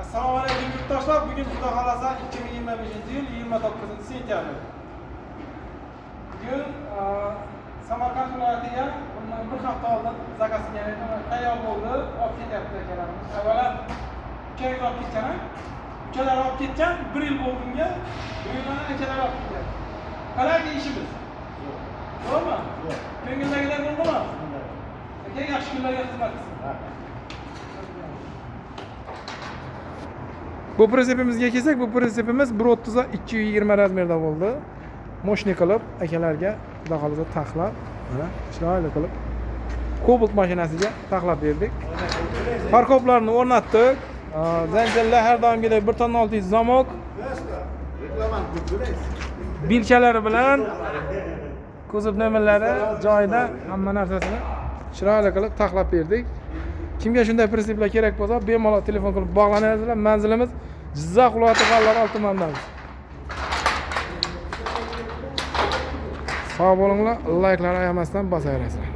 Assalomu alaykum yurtdoshlar. Bugun Xudo xolasa 2025-yil 29-sentyabr. Bugun Samarqand viloyatiga bundan bir hafta oldin zakaz keldi. Tayyor bo'ldi, olib ketyapti akalarimiz. Avvalo uchalar olib ketgan. Uchalar olib ketgan, 1 yil bo'lgunga uylarni akalar olib ketgan. Qalay ishimiz? To'g'rimi? Yo'q. Ko'ngildagilar bo'ldimi? Aka yaxshi kunlarga xizmat qilsin. Bu pritsepimizga kelsak, bu pritsepimiz 1.30 ga 220 razmerda bo'ldi. Moshni qilib akalarga xudo xolasa taxlab, mana chiroyli qilib Cobalt mashinasiga taxlab berdik. Parkoplarni o'rnatdik. Zanjirlar har doimgidek 1.6 zamok. Bilchalari bilan kuzov nomerlari joyida, hamma narsasini chiroyli qilib taxlab berdik. Kimga shunday prinsiplar kerak bo'lsa, bemalol telefon qilib bog'lanasizlar. Manzilimiz Jizzax viloyati G'allar tumanidamiz. Sog' bo'linglar, layklarni ayamasdan bosaverasizlar.